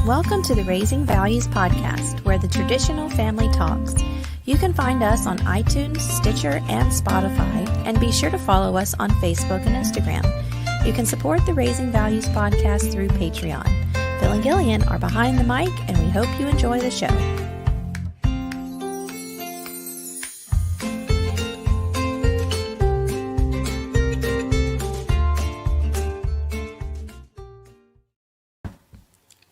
Welcome to the Raising Values podcast, where the traditional family talks. You can find us on iTunes, Stitcher, and Spotify, and be sure to follow us on Facebook and Instagram. You can support the Raising Values podcast through Patreon. Phil and Gillian are behind the mic, and we hope you enjoy the show.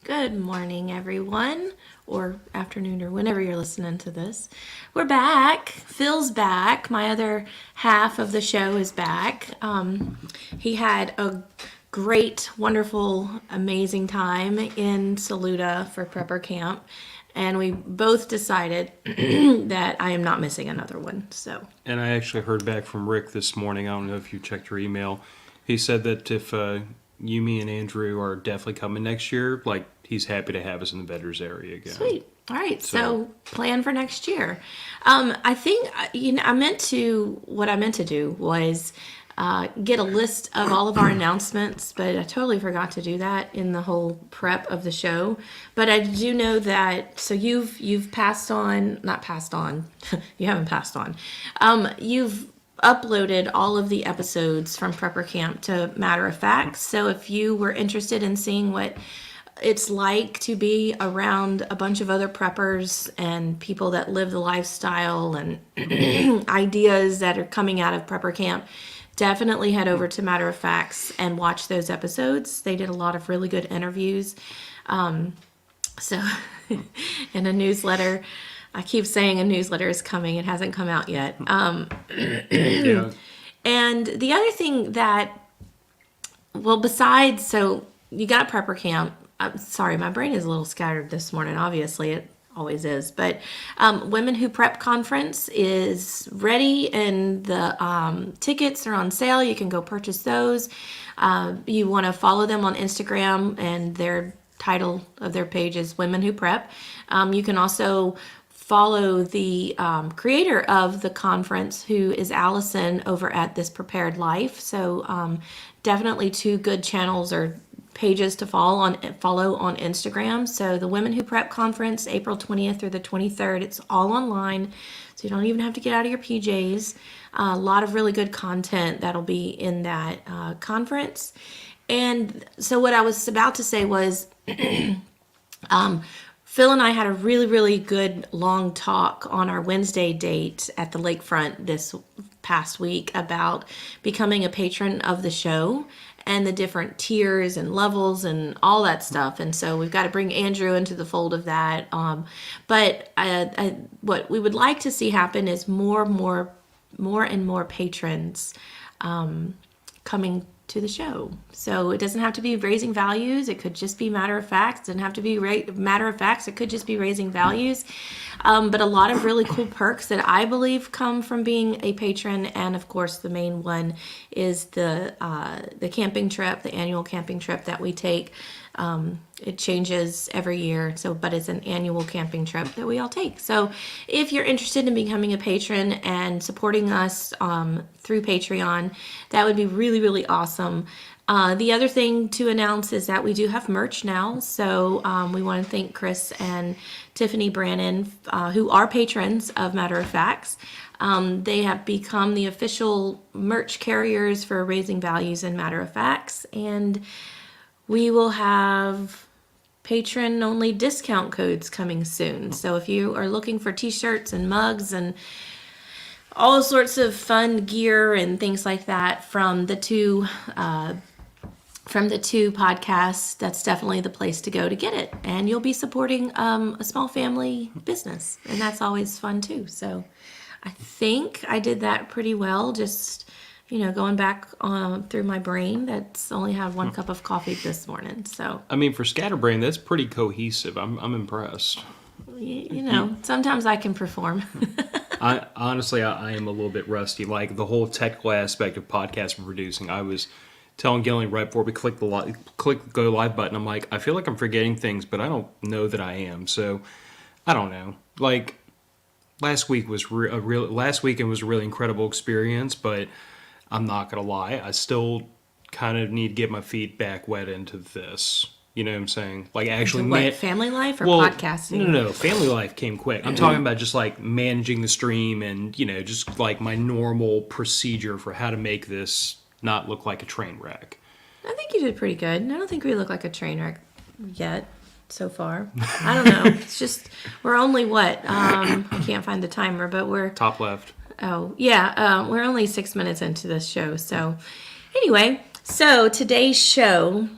Good morning, everyone, or afternoon, or whenever you're listening to this. We're back. Phil's back. My other half of the show is back. He had a great, wonderful, amazing time in Saluda for prepper camp, and we both decided that I am not missing another one. And I actually heard back from Rick this morning. I don't know if you checked your email. He said that if you, me, and Andrew are definitely coming next year, he's happy to have us in the Vedders area again. Sweet. All right. So plan for next year. I think, what I meant to do was get a list of all of our announcements, but I totally forgot to do that in the whole prep of the show. But I do know that, so you've not passed on, you haven't passed on. You've uploaded all of the episodes from Prepper Camp to Matter of Fact. So if you were interested in seeing what it's like to be around a bunch of other preppers and people that live the lifestyle and ideas that are coming out of Prepper Camp, definitely head over to Matter of Facts and watch those episodes. They did a lot of really good interviews. So in a newsletter, I keep saying a newsletter is coming. It hasn't come out yet. Yeah. And the other thing that, besides, so you got Prepper Camp. I'm sorry, my brain is a little scattered this morning. Obviously, it always is. But Women Who Prep Conference is ready, and the tickets are on sale. You can go purchase those. You want to follow them on Instagram, and their title of their page is Women Who Prep. You can also follow the creator of the conference, who is Allison, over at This Prepared Life. So definitely two good channels or pages to follow on Instagram. So the Women Who Prep Conference, April 20th through the 23rd. It's all online, so you don't even have to get out of your PJs. A lot of really good content that'll be in that conference. And so what I was about to say was Phil and I had a really, really good long talk on our Wednesday date at the lakefront this past week about becoming a patron of the show and the different tiers and levels and all that stuff. And so we've got to bring Andrew into the fold of that. But what we would like to see happen is more and more patrons coming to the show. So it doesn't have to be Raising Values. It could just be Matter of Facts. It doesn't have to be Matter of Facts. It could just be Raising Values. But a lot of really cool perks that I believe come from being a patron. And of course, the main one is the camping trip, the annual camping trip that we take. It changes every year, but it's an annual camping trip that we all take. So if you're interested in becoming a patron and supporting us through Patreon, that would be really, really awesome. The other thing to announce is that we do have merch now. So we want to thank Chris and Tiffany Brannon, who are patrons of Matter of Facts. They have become the official merch carriers for Raising Values and Matter of Facts. And we will have patron-only discount codes coming soon. So if you are looking for t-shirts and mugs and all sorts of fun gear and things like that from the two podcasts, that's definitely the place to go to get it. And you'll be supporting a small family business, and that's always fun too. So I think I did that pretty well, just going back through my brain. That's only had one cup of coffee this morning. So I mean, for Scatterbrain, that's pretty cohesive. I'm impressed. Sometimes I can perform. I honestly am a little bit rusty. Like the whole technical aspect of podcast producing, I was telling Gillian right before we click the go live button, I'm like, I feel like I'm forgetting things, but I don't know that I am. So I don't know. Like last weekend was a really incredible experience, but I'm not gonna lie, I still kind of need to get my feet back wet into this. You know what I'm saying? Like actually, What, family life or well, podcasting? no. Family life came quick. I'm talking about just like managing the stream and just like my normal procedure for how to make this not look like a train wreck. I think you did pretty good. I don't think we look like a train wreck yet so far. I don't know. It's just, we're only what? I can't find the timer, but we're, Top left. oh, yeah, we're only 6 minutes into this show. So anyway, so today's show,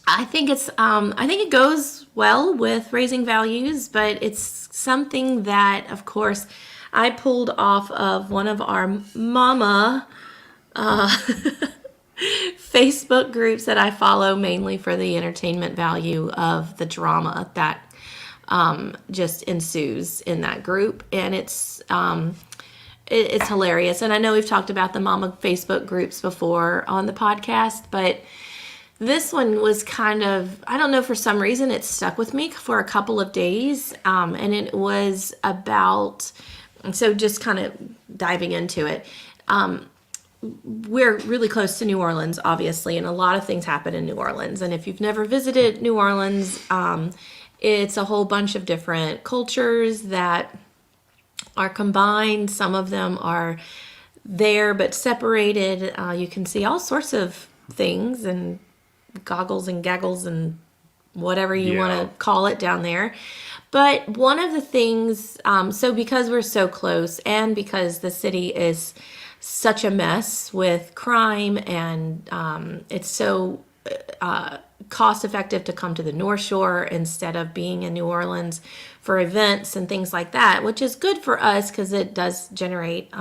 I think it goes well with raising values, but it's something that, of course, I pulled off of one of our mama Facebook groups that I follow mainly for the entertainment value of the drama that just ensues in that group, and it's hilarious. And I know we've talked about the mama Facebook groups before on the podcast, but this one was kind of, I don't know, for some reason it stuck with me for a couple of days, and it was about, so just kind of diving into it. We're really close to New Orleans, obviously, and a lot of things happen in New Orleans. And if you've never visited New Orleans, it's a whole bunch of different cultures that are combined. Some of them are there but separated. You can see all sorts of things and goggles and gaggles and whatever you want to call it down there. But one of the things, so because we're so close and because the city is such a mess with crime and it's so cost effective to come to the North Shore instead of being in New Orleans for events and things like that, which is good for us because it does generate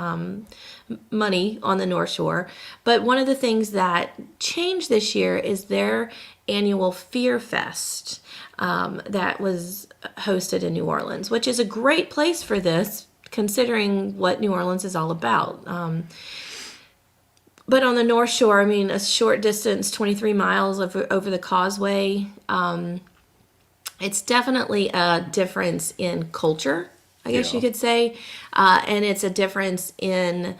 money on the North Shore. But one of the things that changed this year is their annual Fear Fest that was hosted in New Orleans, which is a great place for this, considering what New Orleans is all about. But on the North Shore, I mean, a short distance, 23 miles over the causeway, it's definitely a difference in culture, I guess you could say. And it's a difference in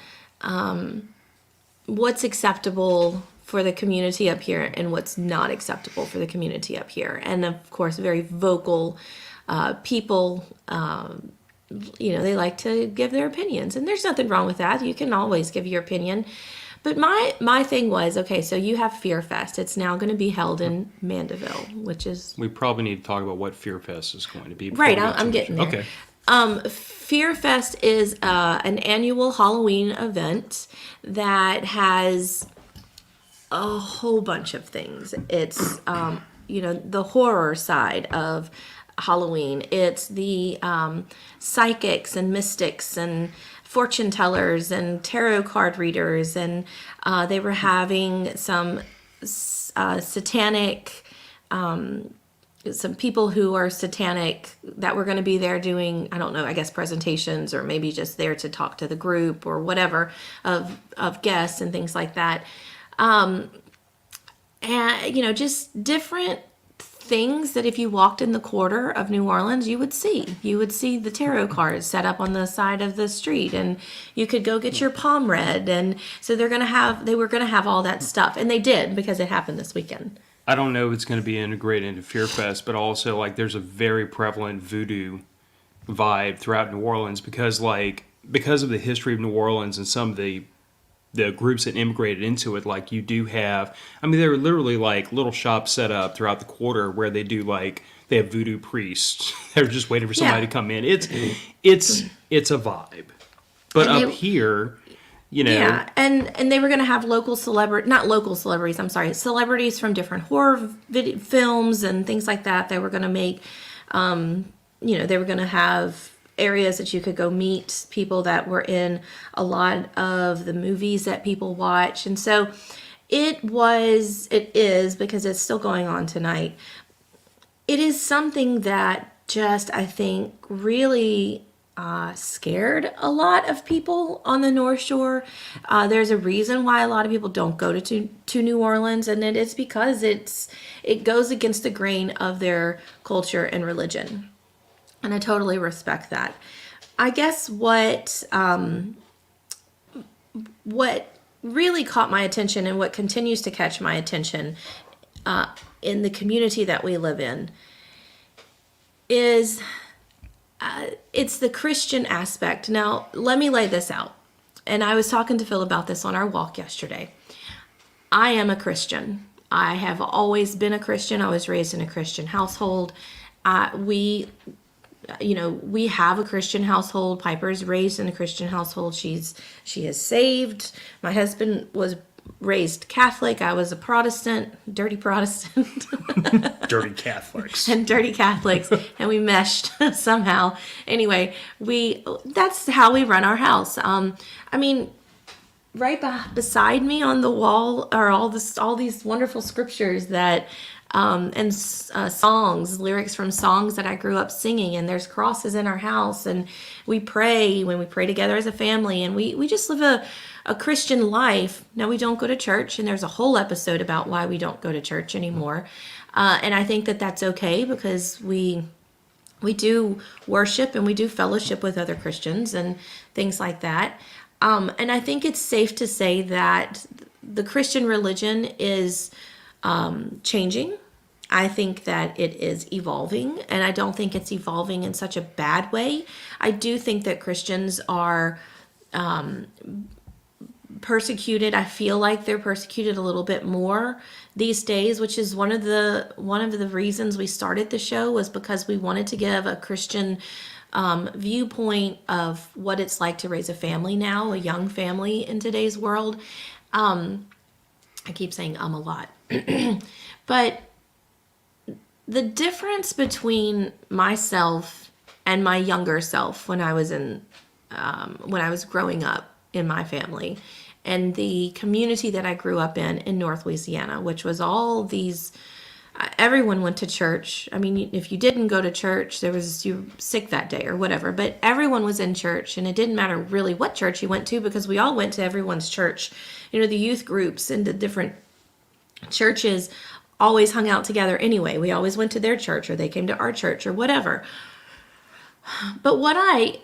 what's acceptable for the community up here and what's not acceptable for the community up here. And of course, very vocal people, they like to give their opinions. And there's nothing wrong with that. You can always give your opinion. But my thing was, okay, so you have Fear Fest. It's now going to be held in Mandeville, which is... We probably need to talk about what Fear Fest is going to be. Right, I'm getting there. Okay. Fear Fest is an annual Halloween event that has a whole bunch of things. It's, the horror side of Halloween. It's the psychics and mystics and fortune tellers and tarot card readers, and they were having some satanic, some people who are satanic that were going to be there doing, I don't know, I guess presentations or maybe just there to talk to the group or whatever of guests and things like that. And, just different things that if you walked in the quarter of New Orleans, you would see. You would see the tarot cards set up on the side of the street, and you could go get your palm read. And so they were going to have all that stuff. And they did, because it happened this weekend. I don't know if it's going to be integrated into Fear Fest, but also like there's a very prevalent voodoo vibe throughout New Orleans because of the history of New Orleans and some of the groups that immigrated into it. Like you do have, I mean, there are literally like little shops set up throughout the quarter where they do they have voodoo priests. They're just waiting for somebody to come in. It's a vibe. But up here, Yeah, and they were going to have celebrities from different horror films and things like that. They were going to make, they were going to have areas that you could go meet people that were in a lot of the movies that people watch. And so it is, because it's still going on tonight, it is something that just, I think, really scared a lot of people on the North Shore. There's a reason why a lot of people don't go to New Orleans, and it is because it goes against the grain of their culture and religion. And I totally respect that. I guess what really caught my attention and what continues to catch my attention in the community that we live in is it's the Christian aspect. Now, let me lay this out. And I was talking to Phil about this on our walk yesterday. I am a Christian. I have always been a Christian. I was raised in a Christian household. We have a Christian household. Piper's raised in a Christian household. She is saved. My husband was raised Catholic. I was a Protestant, dirty Protestant. Dirty Catholics. And dirty Catholics. And we meshed somehow. Anyway, that's how we run our house. Right beside me on the wall are all these wonderful scriptures that songs, lyrics from songs that I grew up singing, and there's crosses in our house, and we pray when we pray together as a family, and we just live a Christian life. Now, we don't go to church, and there's a whole episode about why we don't go to church anymore, and I think that that's okay, because we do worship and we do fellowship with other Christians and things like that. And I think it's safe to say that the Christian religion is changing. I think that it is evolving, and I don't think it's evolving in such a bad way. I do think that Christians are persecuted. I feel like they're persecuted a little bit more these days, which is one of the reasons we started the show, was because we wanted to give a Christian viewpoint of what it's like to raise a family now, a young family in today's world. I keep saying a lot. But the difference between myself and my younger self when I was growing up in my family and the community that I grew up in North Louisiana, which was all these, everyone went to church. I mean, if you didn't go to church, you were sick that day or whatever, but everyone was in church, and it didn't matter really what church you went to, because we all went to everyone's church. The youth groups and the different churches always hung out together anyway. We always went to their church, or they came to our church, or whatever. But I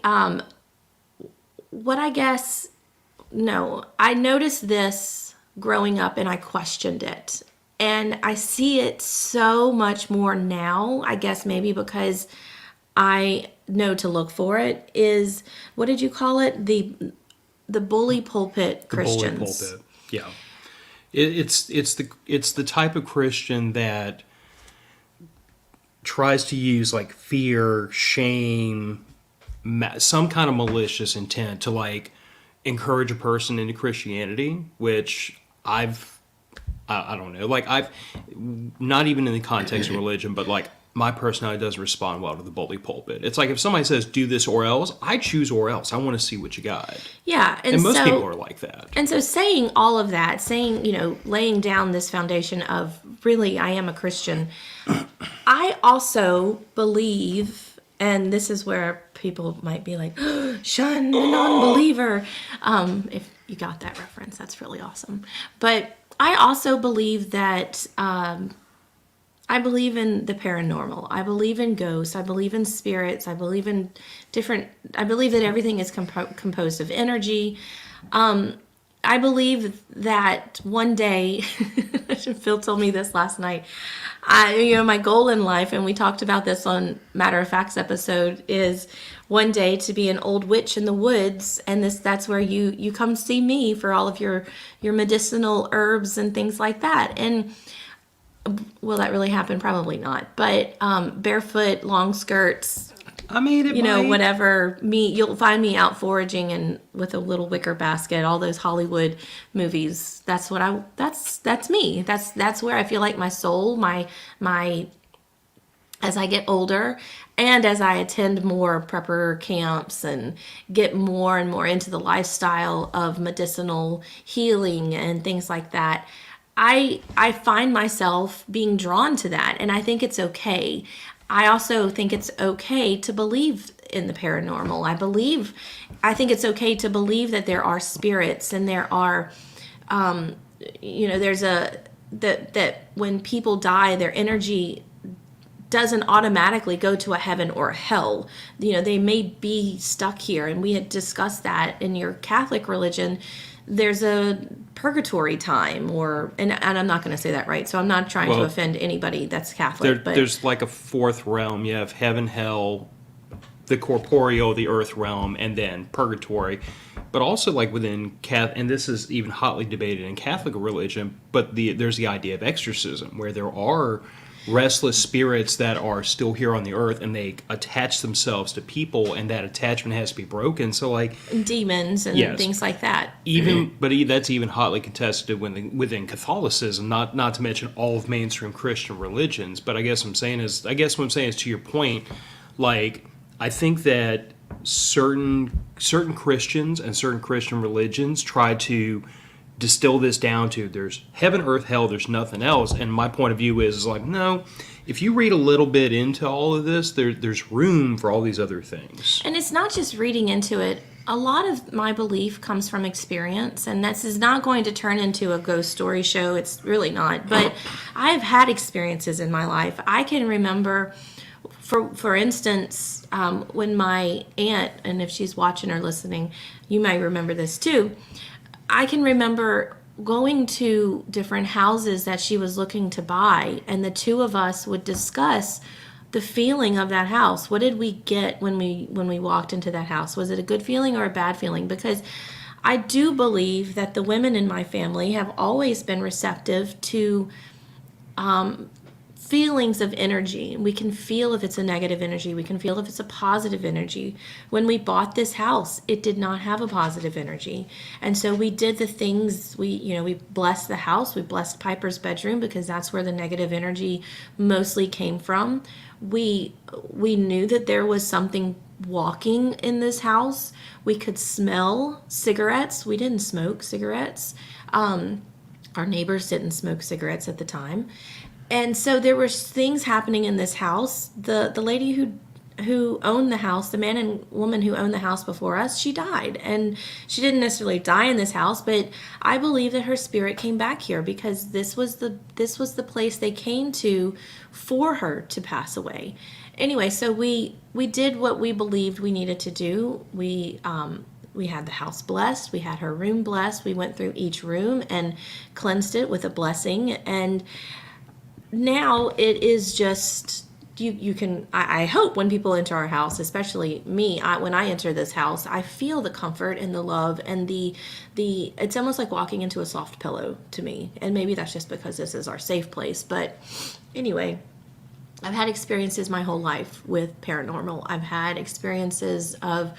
noticed this growing up, and I questioned it. And I see it so much more now, I guess maybe because I know to look for it, is, what did you call it? The bully pulpit Christians. The bully pulpit, yeah. It's the type of Christian that tries to use like fear, shame, some kind of malicious intent to like encourage a person into Christianity, which I don't know, like I've not even in the context of religion, but like my personality doesn't respond well to the bully pulpit. It's like if somebody says do this or else, I choose or else. I want to see what you got. Yeah, and most people are like that. And so saying all of that, laying down this foundation of really I am a Christian, I also believe, and this is where people might be like, shun the non-believer. If you got that reference, that's really awesome. But I also believe that I believe in the paranormal. I believe in ghosts. I believe in spirits. I believe in I believe that everything is composed of energy. I believe that one day, Phil told me this last night, my goal in life, and we talked about this on Matter of Facts episode, is one day to be an old witch in the woods, and that's where you come see me for all of your medicinal herbs and things like that. And will that really happen? Probably not. But barefoot, long skirts, whatever. You'll find me out foraging and with a little wicker basket. All those Hollywood movies. That's me. That's where I feel like my soul, my as I get older, and as I attend more prepper camps and get more and more into the lifestyle of medicinal healing and things like that, I find myself being drawn to that, and I think it's okay. I also think it's okay to believe in the paranormal. I think it's okay to believe that there are spirits, and there are, there's that when people die, their energy doesn't automatically go to a heaven or a hell. They may be stuck here, and we had discussed that in your Catholic religion. There's a purgatory time, or and I'm not going to say that right, so I'm not trying to offend anybody that's Catholic. But there's like a fourth realm. You have heaven, hell, the corporeal, the earth realm, and then purgatory. But also, like within and this is even hotly debated in Catholic religion, but there's the idea of exorcism, where there are restless spirits that are still here on the earth, and they attach themselves to people, and that attachment has to be broken. So, like demons and things like that. But that's even hotly contested within Catholicism. Not to mention all of mainstream Christian religions. But I guess what I'm saying is to your point, like I think that certain Christians and certain Christian religions try to distill this down to there's heaven, earth, hell, there's nothing else. And my point of view is like, no, if you read a little bit into all of this, there's room for all these other things. And it's not just reading into it. A lot of my belief comes from experience, and this is not going to turn into a ghost story show. It's really not. But I've had experiences in my life. I can remember, for instance, when my aunt, and if she's watching or listening, you might remember this too, I can remember going to different houses that she was looking to buy, and the two of us would discuss the feeling of that house. What did we get when we walked into that house? Was it a good feeling or a bad feeling? Because I do believe that the women in my family have always been receptive to feelings of energy. We can feel if it's a negative energy. We can feel if it's a positive energy. When we bought this house, it did not have a positive energy. And so we did the things, we blessed the house. We blessed Piper's bedroom because that's where the negative energy mostly came from. We knew that there was something walking in this house. We could smell cigarettes. We didn't smoke cigarettes. Our neighbors didn't smoke cigarettes at the time. And so there were things happening in this house. The lady who owned the house, the man and woman who owned the house before us, she died. And she didn't necessarily die in this house, but I believe that her spirit came back here because this was the place they came to for her to pass away. Anyway, so we did what we believed we needed to do. We had the house blessed. We had her room blessed. We went through each room and cleansed it with a blessing. And now it is just, you can, I hope when people enter our house, especially me, when I enter this house, I feel the comfort and the love and the it's almost like walking into a soft pillow to me. And maybe that's just because this is our safe place. But anyway, I've had experiences my whole life with paranormal. I've had experiences of,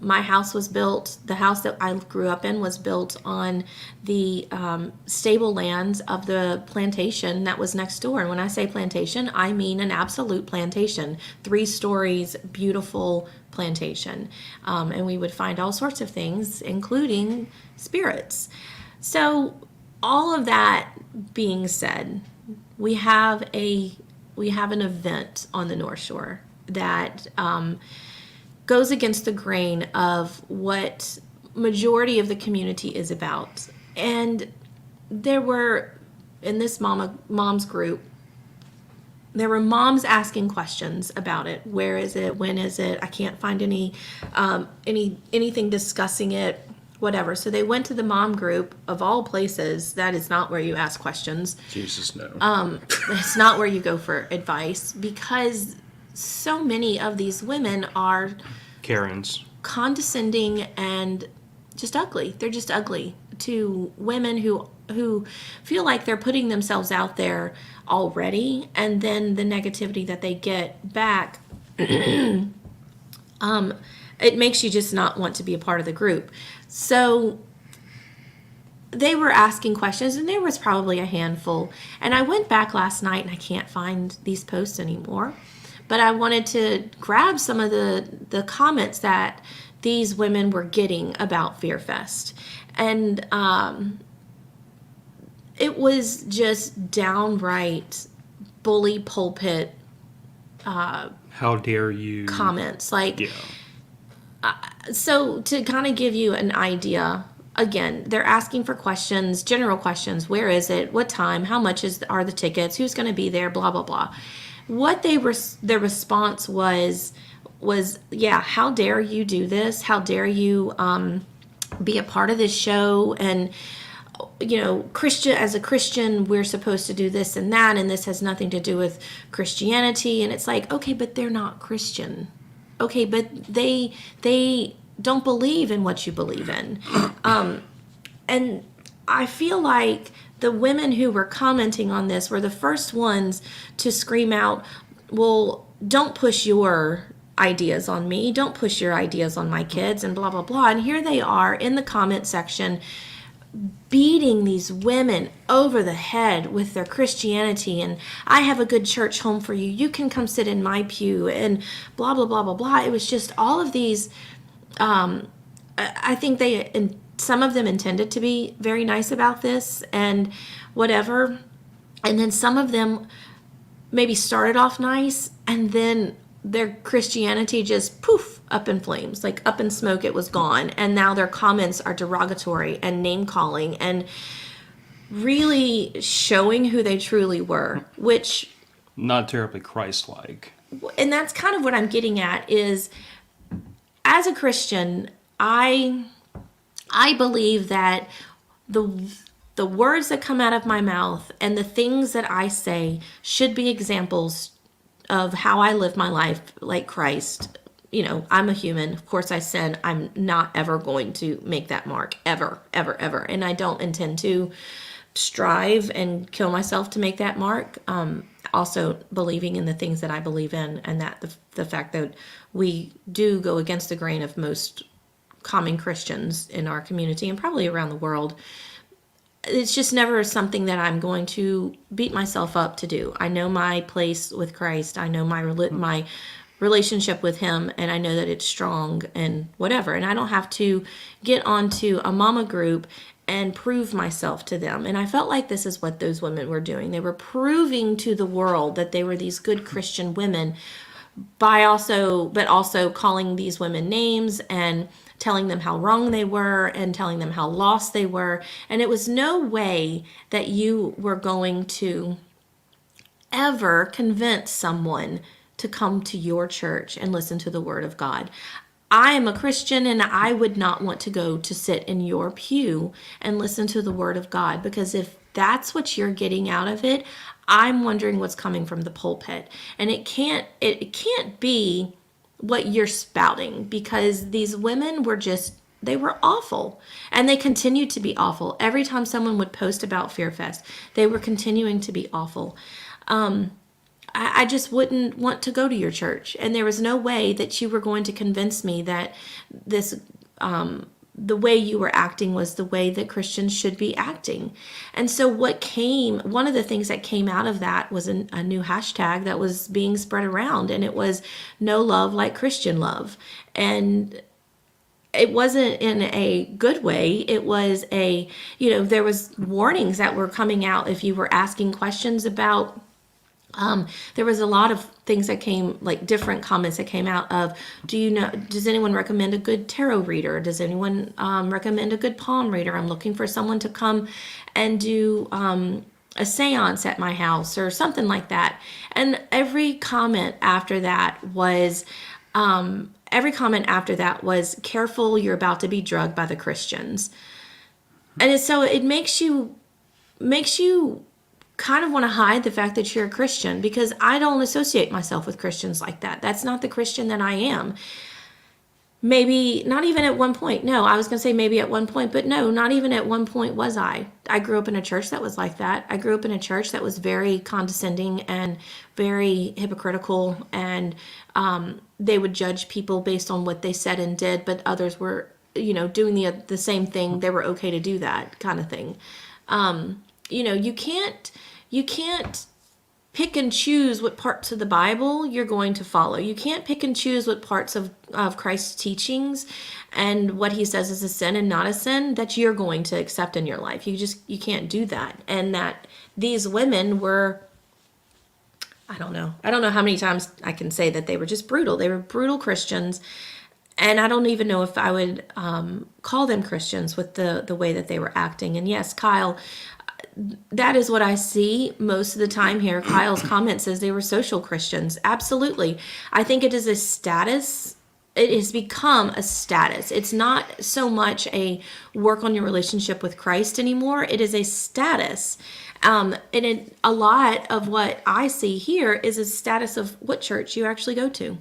my house was built, the house that I grew up in was built on the stable lands of the plantation that was next door. And when I say plantation, I mean an absolute plantation, 3 stories, beautiful plantation. And we would find all sorts of things, including spirits. So all of that being said, we have an event on the North Shore that goes against the grain of what majority of the community is about. And there were, in this mom's group, there were moms asking questions about it. Where is it? When is it? I can't find anything discussing it, whatever. So they went to the mom group, of all places. That is not where you ask questions. Jesus, no. It's not where you go for advice, because so many of these women are Karens, condescending and just ugly. They're just ugly to women who feel like they're putting themselves out there already, and then the negativity that they get back, it makes you just not want to be a part of the group. So they were asking questions, and there was probably a handful. And I went back last night, and I can't find these posts anymore. But I wanted to grab some of the comments that these women were getting about Fear Fest. And it was just downright bully pulpit how dare you comments. Like, yeah. So to kind of give you an idea, again, they're asking for questions, general questions. Where is it? What time? How much are the tickets? Who's going to be there? Blah, blah, blah. What their response was, yeah, how dare you do this? How dare you be a part of this show, and Christian, as a Christian, we're supposed to do this and that, and this has nothing to do with Christianity. And it's like, okay, but they're not Christian. Okay, but they don't believe in what you believe in. And I feel like the women who were commenting on this were the first ones to scream out, well, don't push your ideas on me. Don't push your ideas on my kids, and blah, blah, blah. And here they are in the comment section beating these women over the head with their Christianity, and I have a good church home for you. You can come sit in my pew, and blah, blah, blah, blah, blah. It was just all of these. I think some of them intended to be very nice about this and whatever. And then some of them maybe started off nice, and then their Christianity just poof, up in flames, like up in smoke. It was gone. And now their comments are derogatory and name calling and really showing who they truly were, which not terribly Christ-like. And that's kind of what I'm getting at is, as a Christian, I believe that the words that come out of my mouth and the things that I say should be examples of how I live my life like Christ. I'm a human. Of course I sin. I'm not ever going to make that mark. Ever, ever, ever. And I don't intend to strive and kill myself to make that mark. Also believing in the things that I believe in, and that the fact that we do go against the grain of most common Christians in our community and probably around the world. It's just never something that I'm going to beat myself up to do. I know my place with Christ. I know my relationship with him, and I know that it's strong and whatever. And I don't have to get onto a mama group and prove myself to them. And I felt like this is what those women were doing. They were proving to the world that they were these good Christian women but also calling these women names and telling them how wrong they were and telling them how lost they were. And it was no way that you were going to ever convince someone to come to your church and listen to the word of God. I am a Christian, and I would not want to go to sit in your pew and listen to the word of God, because if that's what you're getting out of it, I'm wondering what's coming from the pulpit. And it can't be what you're spouting, because these women were they were awful, and they continue to be awful. Every time someone would post about Fear Fest, they were continuing to be awful. I just wouldn't want to go to your church, and there was no way that you were going to convince me that this the way you were acting was the way that Christians should be acting. And so one of the things that came out of that was a new hashtag that was being spread around, and it was no love like Christian love. And it wasn't in a good way. It was there was warnings that were coming out if you were asking questions about. There was a lot of things that came, like different comments that came out of, does anyone recommend a good tarot reader? Does anyone recommend a good palm reader? I'm looking for someone to come and do a seance at my house, or something like that. And every comment after that was, careful, you're about to be drugged by the Christians. And so it makes you kind of want to hide the fact that you're a Christian, because I don't associate myself with Christians like that. That's not the Christian that I am. Maybe not even at one point. No, I was going to say maybe at one point, but no, not even at one point was I. I grew up in a church that was like that. I grew up in a church that was very condescending and very hypocritical, and they would judge people based on what they said and did, but others were, doing the same thing. They were okay to do that kind of thing. You can't pick and choose what parts of the Bible you're going to follow. You can't pick and choose what parts of Christ's teachings and what he says is a sin and not a sin that you're going to accept in your life. You can't do that. And that these women were, I don't know how many times I can say that they were just brutal. They were brutal Christians. And I don't even know if I would call them Christians with the way that they were acting. And yes, Kyle, that is what I see most of the time here. Kyle's comment says they were social Christians. Absolutely. I think it is a status it has become a status. It's not so much a work on your relationship with Christ anymore. It is a status. A lot of what I see here is a status of what church you actually go to.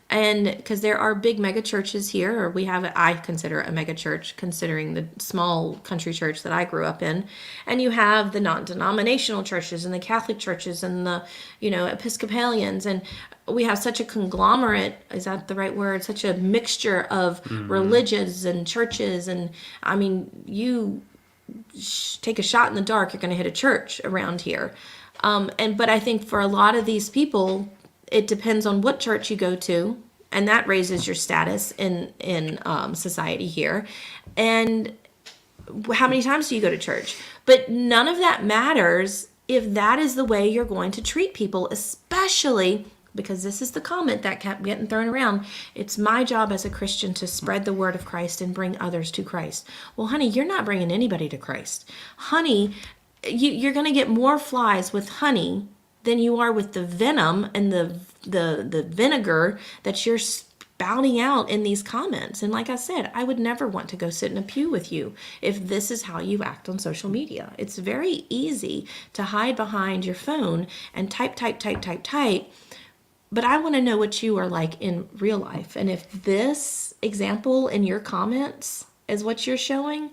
And because there are big mega churches here, or I consider a mega church considering the small country church that I grew up in. And you have the non-denominational churches and the Catholic churches and the, Episcopalians. And we have such a conglomerate, is that the right word? Such a mixture of religions and churches. And I mean, you take a shot in the dark, you're going to hit a church around here. But I think for a lot of these people, it depends on what church you go to, and that raises your status in society here. And how many times do you go to church? But none of that matters if that is the way you're going to treat people, especially because this is the comment that kept getting thrown around. It's my job as a Christian to spread the word of Christ and bring others to Christ. Well, honey, you're not bringing anybody to Christ. Honey, you're going to get more flies with honey than you are with the venom and the vinegar that you're spouting out in these comments. And like I said, I would never want to go sit in a pew with you if this is how you act on social media. It's very easy to hide behind your phone and type. But I want to know what you are like in real life. And if this example in your comments is what you're showing,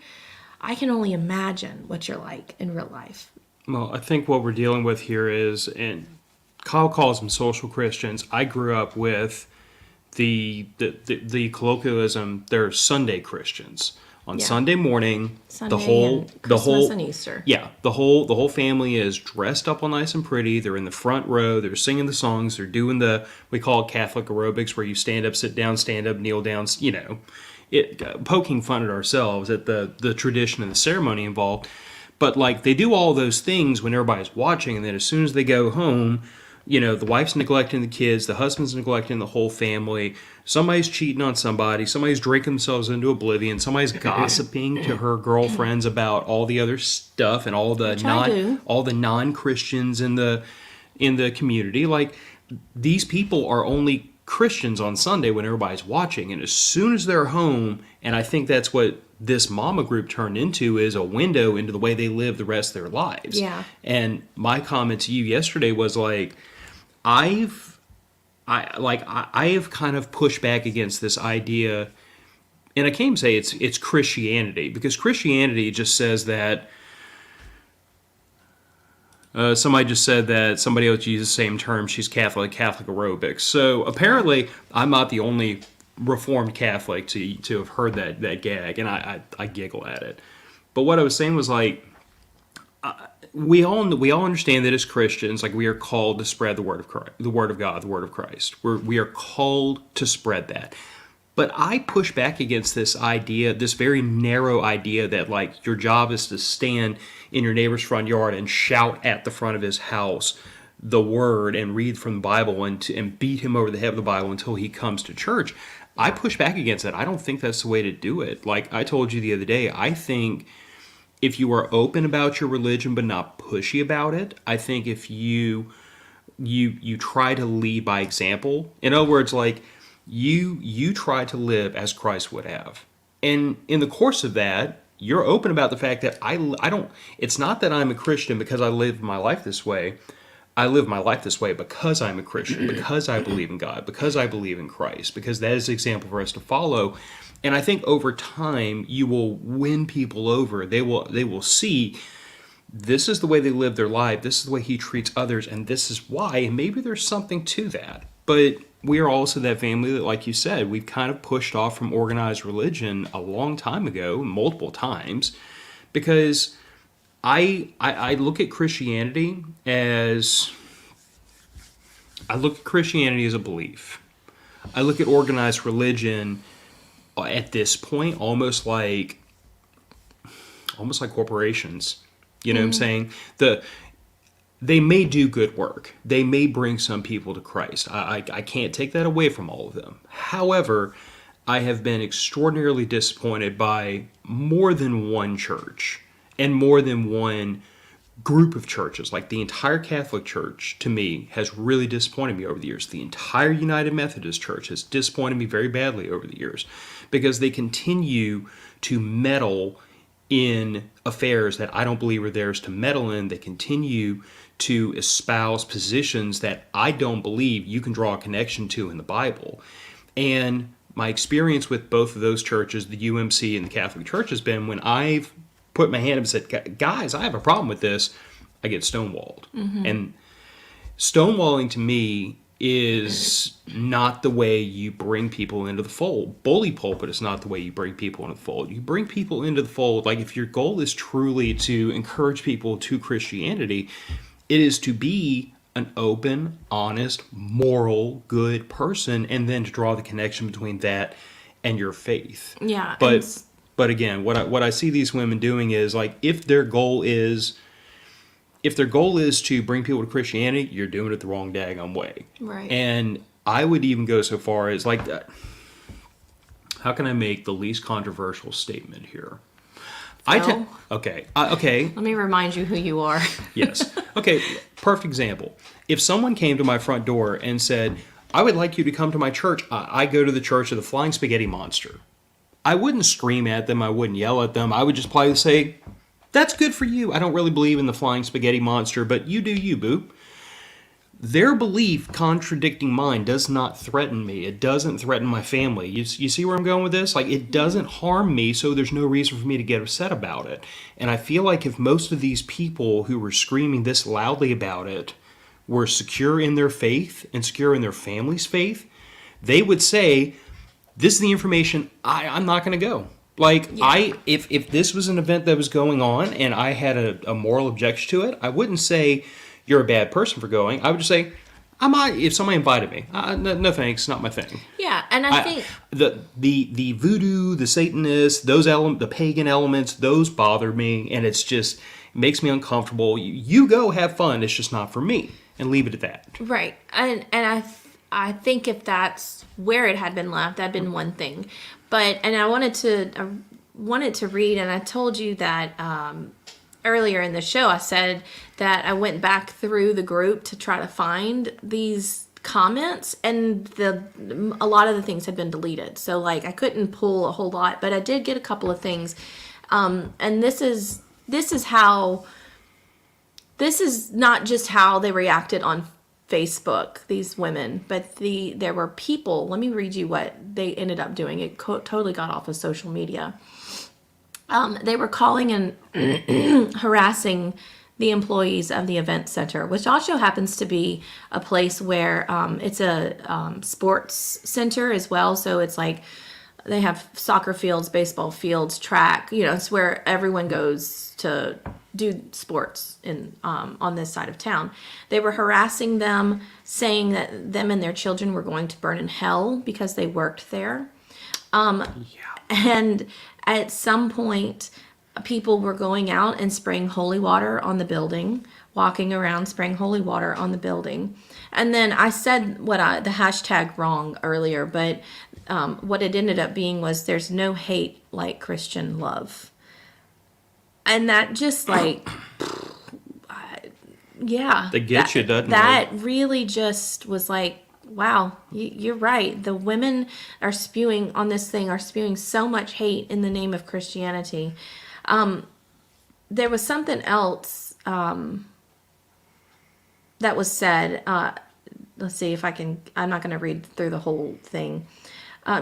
I can only imagine what you're like in real life. Well, I think what we're dealing with here is, and Kyle calls them social Christians. I grew up with the colloquialism. They're Sunday Christians. On Sunday morning, Sunday the whole and Easter. Yeah, the whole family is dressed up all nice and pretty. They're in the front row. They're singing the songs. They're doing we call it Catholic aerobics, where you stand up, sit down, stand up, kneel down. Poking fun at ourselves at the tradition and the ceremony involved. But they do all those things when everybody's watching, and then as soon as they go home, the wife's neglecting the kids, the husband's neglecting the whole family, somebody's cheating on somebody, somebody's drinking themselves into oblivion, somebody's gossiping to her girlfriends about all the other stuff and all the non-Christians in the community. These people are only Christians on Sunday when everybody's watching, and as soon as they're home, and I think that's what this mama group turned into, is a window into the way they live the rest of their lives. Yeah. And my comment to you yesterday was I have kind of pushed back against this idea, and I can't even say it's Christianity, because Christianity just says that somebody just said that somebody else used the same term. She's Catholic aerobics. So apparently, I'm not the only Reformed Catholic to have heard that gag, and I giggle at it. But what I was saying was we all understand that as Christians, we are called to spread the word of Christ, the word of God, the word of Christ. We are called to spread that. But I push back against this idea, this very narrow idea that your job is to stand in your neighbor's front yard and shout at the front of his house the word and read from the Bible and beat him over the head with the Bible until he comes to church. I push back against that. I don't think that's the way to do it. Like I told you the other day, I think if you are open about your religion but not pushy about it, I think if you try to lead by example, in other words, you try to live as Christ would have. And in the course of that, you're open about the fact that I don't, it's not that I'm a Christian because I live my life this way. I live my life this way because I'm a Christian, because I believe in God, because I believe in Christ, because that is the example for us to follow. And I think over time, you will win people over. They will see this is the way they live their life, this is the way he treats others, and this is why. And maybe there's something to that. But we are also that family that, like you said, we've kind of pushed off from organized religion a long time ago, multiple times, because I look at Christianity as a belief. I look at organized religion at this point almost like corporations. You know what I'm saying? They may do good work. They may bring some people to Christ. I can't take that away from all of them. However, I have been extraordinarily disappointed by more than one church and more than one group of churches, like the entire Catholic Church, to me, has really disappointed me over the years. The entire United Methodist Church has disappointed me very badly over the years because they continue to meddle in affairs that I don't believe are theirs to meddle in. They continue to espouse positions that I don't believe you can draw a connection to in the Bible. And my experience with both of those churches, the UMC and the Catholic Church, has been when I've put my hand up and said, guys, I have a problem with this, I get stonewalled. And stonewalling to me is not the way you bring people into the fold. Bully pulpit is not the way you bring people into the fold. You bring people into the fold, like if your goal is truly to encourage people to Christianity, it is to be an open, honest, moral, good person, and then to draw the connection between that and your faith. Yeah. But again, what I see these women doing is, like, if their goal is to bring people to Christianity, you're doing it the wrong daggone way. Right. And I would even go so far as, like, how can I make the least controversial statement here? Okay. Let me remind you who you are. Yes. Okay, perfect example. If someone came to my front door and said, I would like you to come to my church. I go to the Church of the Flying Spaghetti Monster. I wouldn't scream at them. I wouldn't yell at them. I would just politely say, that's good for you. I don't really believe in the Flying Spaghetti Monster, but you do you, boo. Their belief contradicting mine does not threaten me. It doesn't threaten my family. You see where I'm going with this? Like, it doesn't harm me, so there's no reason for me to get upset about it. And I feel like if most of these people who were screaming this loudly about it were secure in their faith and secure in their family's faith, they would say, this is the information, I'm not going to go. Like, yeah. If this was an event that was going on and I had a moral objection to it, I wouldn't say, you're a bad person for going. I would just say, if somebody invited me, no thanks, not my thing. Yeah, and I think the voodoo, the Satanists, the pagan elements, those bother me, and it makes me uncomfortable. You go have fun. It's just not for me, and leave it at that. Right, and I think if that's where it had been left, that'd been one thing, and I wanted to read, and I told you that. Earlier in the show, I said that I went back through the group to try to find these comments, and a lot of the things had been deleted. So, like, I couldn't pull a whole lot, but I did get a couple of things. And this is not just how they reacted on Facebook, these women, but there were people. Let me read you what they ended up doing. It totally got off of social media. They were calling and harassing the employees of the event center, which also happens to be a place where it's a sports center as well. So it's like they have soccer fields, baseball fields, track. It's where everyone goes to do sports on this side of town. They were harassing them, saying that them and their children were going to burn in hell because they worked there. And at some point, people were going out and spraying holy water on the building, walking around spraying holy water on the building. And then I said the hashtag wrong earlier, but what it ended up being was there's no hate like Christian love. And that just like, yeah. That gets you, doesn't it? That really just was like, wow, you're right. The women are spewing so much hate in the name of Christianity. There was something else that was said. Let's see if I can. I'm not going to read through the whole thing.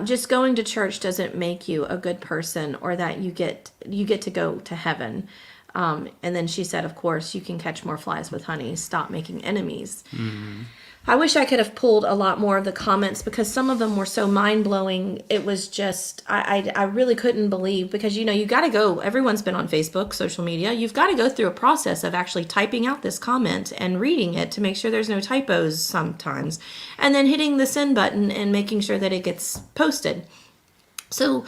Just going to church doesn't make you a good person, or that you get to go to heaven. And then she said, of course, you can catch more flies with honey. Stop making enemies. Mm-hmm. I wish I could have pulled a lot more of the comments because some of them were so mind-blowing. It was just, I really couldn't believe, because, you got to go, everyone's been on Facebook, social media. You've got to go through a process of actually typing out this comment and reading it to make sure there's no typos sometimes. And then hitting the send button and making sure that it gets posted. So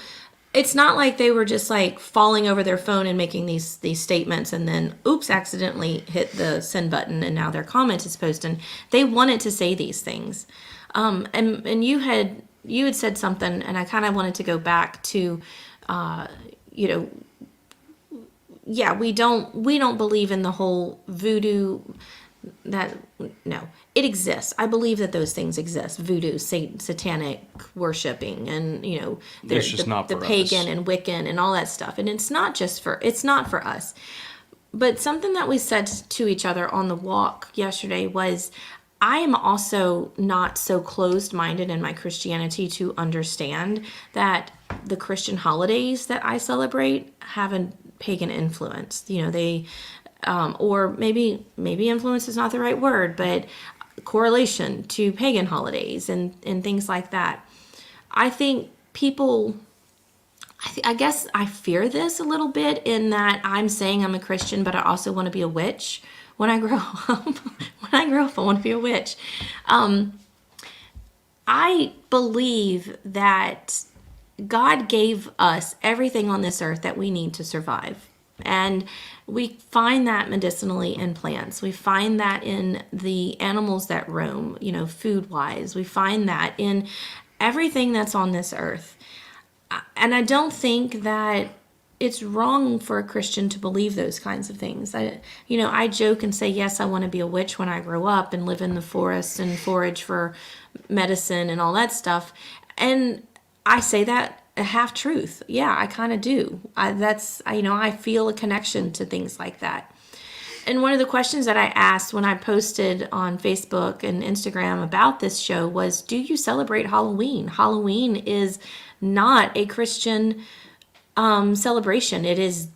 it's not like they were just like falling over their phone and making these statements and then, oops, accidentally hit the send button and now their comment is posted. They wanted to say these things. And you had said something, and I kind of wanted to go back to, yeah, we don't believe in the whole voodoo. That no, it exists. I believe that those things exist. Voodoo, satanic worshiping, and It's just not the for pagan us. and Wiccan and all that stuff. And it's not for us. But something that we said to each other on the walk yesterday was, I am also not so closed minded in my Christianity to understand that the Christian holidays that I celebrate have a pagan influence. They or maybe influence is not the right word, but correlation to pagan holidays and things like that. I think people, I guess I fear this a little bit in that I'm saying I'm a Christian, but I also want to be a witch when I grow up. When I grow up, I want to be a witch. I believe that God gave us everything on this earth that we need to survive. And we find that medicinally in plants. We find that in the animals that roam, food wise. We find that in everything that's on this earth. And I don't think that it's wrong for a Christian to believe those kinds of things. I joke and say, yes, I want to be a witch when I grow up and live in the forest and forage for medicine and all that stuff. And I say that a half truth. Yeah, I kind of do. I feel a connection to things like that. And one of the questions that I asked when I posted on Facebook and Instagram about this show was, do you celebrate Halloween? Halloween is not a Christian celebration. It is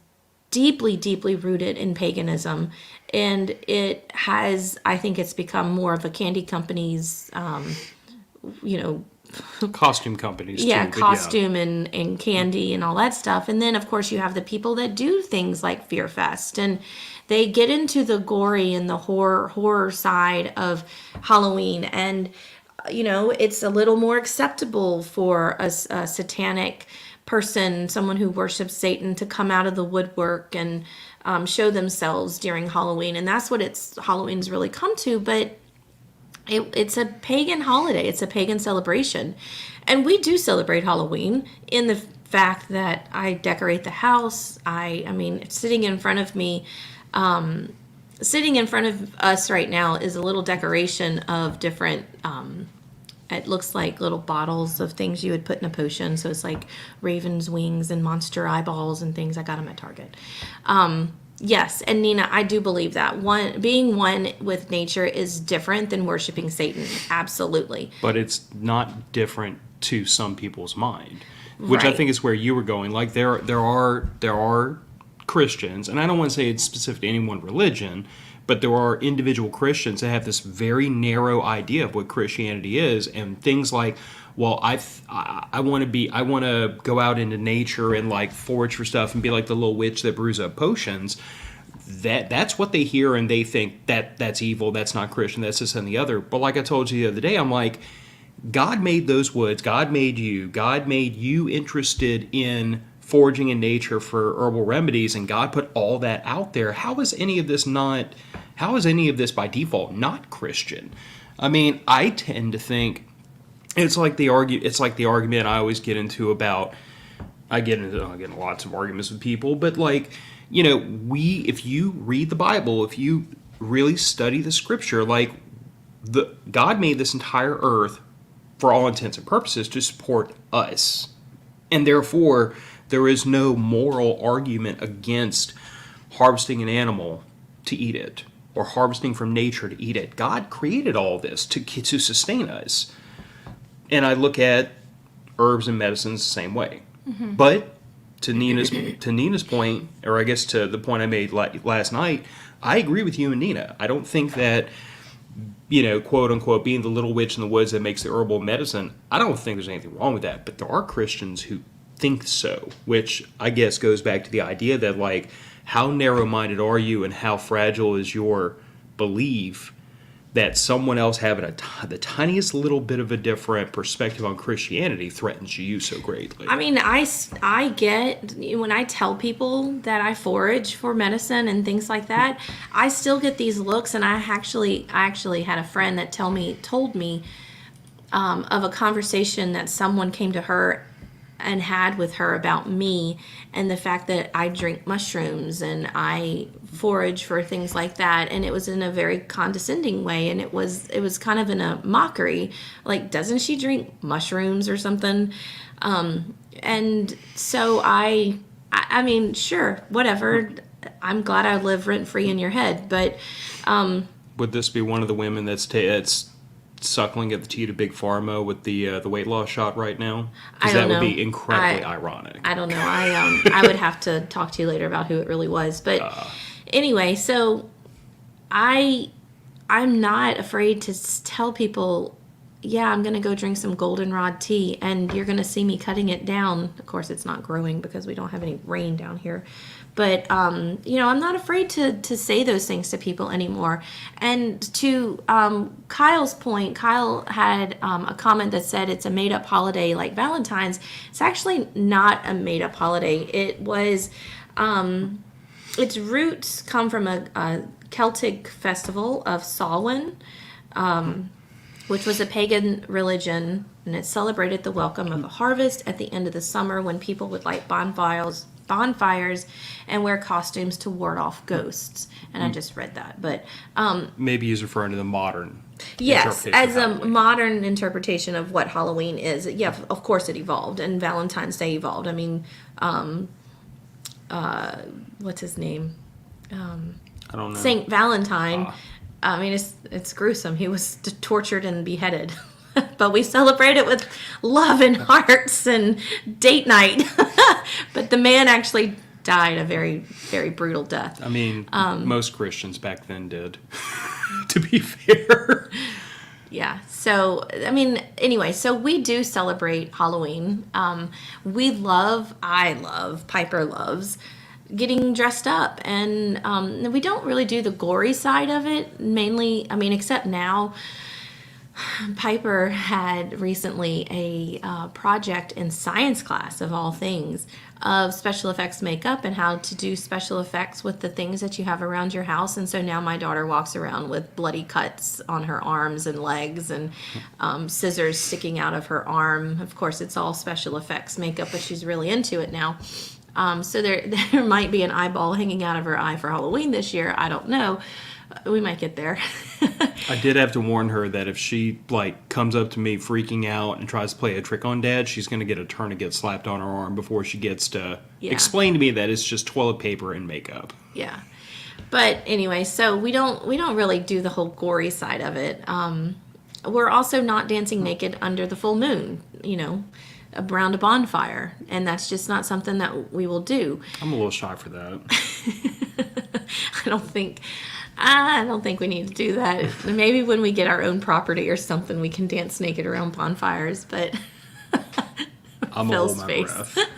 deeply, deeply rooted in paganism. And I think it's become more of a candy company's, Costume companies, yeah, too. But costume and candy and all that stuff. And then, of course, you have the people that do things like Fear Fest, and they get into the gory and the horror side of Halloween. And, it's a little more acceptable for a satanic person, someone who worships Satan, to come out of the woodwork and show themselves during Halloween. And that's what Halloween's really come to. But it's a pagan holiday. It's a pagan celebration. And we do celebrate Halloween in the fact that I decorate the house. I mean, sitting in front of us right now is a little decoration of different, it looks like little bottles of things you would put in a potion. So it's like raven's wings and monster eyeballs and things. I got them at Target. Yes, and Nina, I do believe that being one with nature is different than worshiping Satan. Absolutely. but it's not different to some people's mind, which I Right. think is where you were going. Like there are Christians, and I don't want to say it's specific to any one religion, but there are individual Christians that have this very narrow idea of what Christianity is, and things like, well, I want to go out into nature and like forage for stuff and be like the little witch that brews up potions. That's what they hear, and they think that's evil, that's not Christian, that's this and the other. But like I told you the other day, I'm like, God made those woods, God made you interested in foraging in nature for herbal remedies, and God put all that out there. How is any of this by default not Christian? I mean, I tend to think it's like the argument I always get into about, I get into lots of arguments with people, but like, if you read the Bible, if you really study the scripture, like God made this entire earth for all intents and purposes to support us. And therefore, there is no moral argument against harvesting an animal to eat it or harvesting from nature to eat it. God created all this to sustain us. And I look at herbs and medicines the same way. Mm-hmm. But to Nina's point, or I guess to the point I made last night, I agree with you and Nina. I don't think that, quote unquote, being the little witch in the woods that makes the herbal medicine, I don't think there's anything wrong with that. But there are Christians who think so, which I guess goes back to the idea that, like, how narrow-minded are you and how fragile is your belief that someone else having the tiniest little bit of a different perspective on Christianity threatens you so greatly. I mean, I get, when I tell people that I forage for medicine and things like that, I still get these looks. And I actually had a friend that told me of a conversation that someone came to her and had with her about me and the fact that I drink mushrooms and I forage for things like that, and it was in a very condescending way, and it was kind of in a mockery, like, doesn't she drink mushrooms or something? And so I mean, sure, whatever. I'm glad I live rent free in your head, but Would this be one of the women that's suckling at the teat of Big Pharma with the weight loss shot right now? Because that would be incredibly ironic. I don't know. I would have to talk to you later about who it really was. But anyway, so I'm not afraid to tell people, yeah, I'm going to go drink some goldenrod tea, and you're going to see me cutting it down. Of course, it's not growing because we don't have any rain down here. But, I'm not afraid to say those things to people anymore. And to Kyle's point, Kyle had a comment that said it's a made-up holiday like Valentine's. It's actually not a made-up holiday. It was, its roots come from a Celtic festival of Samhain, which was a pagan religion, and it celebrated the welcome of a harvest at the end of the summer when people would light bonfires and wear costumes to ward off ghosts. And I just read that, but maybe he's referring to the modern. yes, interpretation as of a Halloween. modern interpretation of what Halloween is. Yeah, of course it evolved, and Valentine's Day evolved. I mean, what's his name? I don't know. Saint Valentine. I mean, it's gruesome. He was tortured and beheaded. But we celebrate it with love and hearts and date night. But the man actually died a very, very brutal death. I mean, most Christians back then did, to be fair. Yeah. So, I mean, anyway, so we do celebrate Halloween. Piper loves getting dressed up. And we don't really do the gory side of it, mainly, I mean, except now. Piper had recently a project in science class, of all things, of special effects makeup and how to do special effects with the things that you have around your house. And so now my daughter walks around with bloody cuts on her arms and legs and scissors sticking out of her arm. Of course, it's all special effects makeup, but she's really into it now. So there might be an eyeball hanging out of her eye for Halloween this year. I don't know. We might get there. I did have to warn her that if she comes up to me freaking out and tries to play a trick on Dad, she's going to get a tourniquet slapped on her arm before she gets to explain to me that it's just toilet paper and makeup. Yeah. But anyway, so we don't really do the whole gory side of it. We're also not dancing naked under the full moon, around a bonfire, and that's just not something that we will do. I'm a little shy for that. I don't think we need to do that. Maybe when we get our own property or something, we can dance naked around bonfires, but I'm Phil's a hold my face. breath.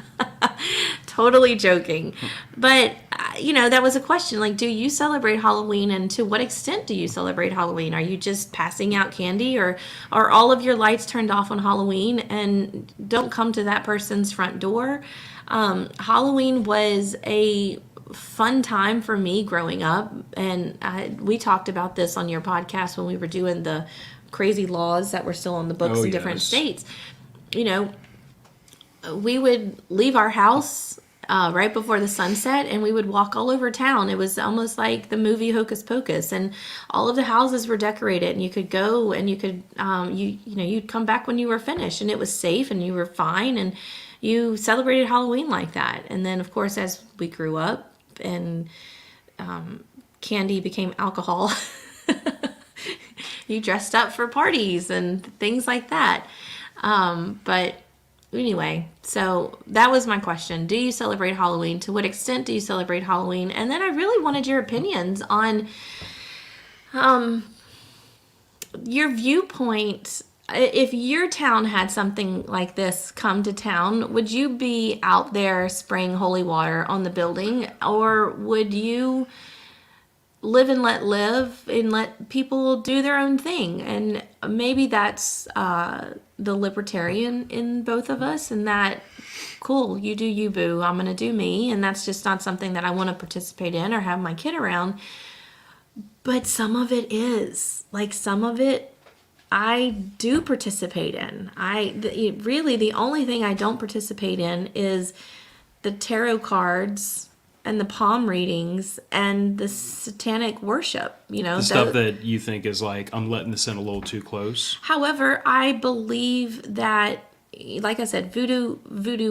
Totally joking. But, that was a question. Like, do you celebrate Halloween, and to what extent do you celebrate Halloween? Are you just passing out candy, or are all of your lights turned off on Halloween and don't come to that person's front door? Halloween was a fun time for me growing up, and we talked about this on your podcast when we were doing the crazy laws that were still on the books in different states. We would leave our house right before the sunset, and we would walk all over town. It was almost like the movie Hocus Pocus, and all of the houses were decorated, and you could go and you could you'd come back when you were finished, and it was safe and you were fine, and you celebrated Halloween like that. And then, of course, as we grew up and candy became alcohol, you dressed up for parties and things like that. But anyway, so that was my question. Do you celebrate Halloween? To what extent do you celebrate Halloween? And then I really wanted your opinions on your viewpoint. If your town had something like this come to town, would you be out there spraying holy water on the building, or would you live and let live and let people do their own thing? And maybe that's the libertarian in both of us, and that, cool, you do you, boo, I'm going to do me, and that's just not something that I want to participate in or have my kid around. But some of it is. Some of it I do participate in. Really, the only thing I don't participate in is the tarot cards and the palm readings and the satanic worship. The stuff that you think is like, I'm letting this in a little too close. However, I believe that, like I said, voodoo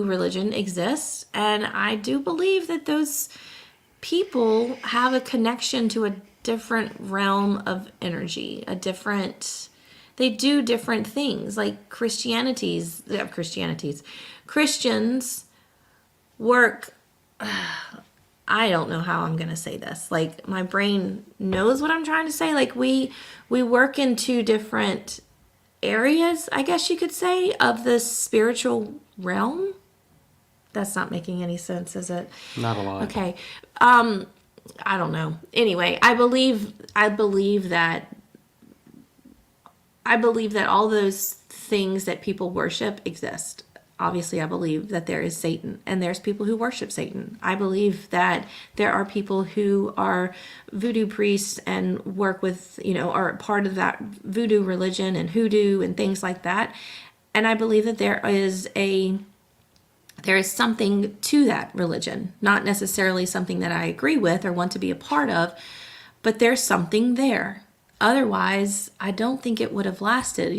religion exists, and I do believe that those people have a connection to a different realm of energy, they do different things. Like Christians work, I don't know how I'm going to say this. Like, my brain knows what I'm trying to say. Like, we work in two different areas, I guess you could say, of the spiritual realm. That's not making any sense, is it? Not a lot. Okay. I don't know. Anyway, I believe that all those things that people worship exist. Obviously, I believe that there is Satan, and there's people who worship Satan. I believe that there are people who are voodoo priests and work with, are part of that voodoo religion and hoodoo and things like that. And I believe that there is something to that religion, not necessarily something that I agree with or want to be a part of, but there's something there. Otherwise, I don't think it would have lasted.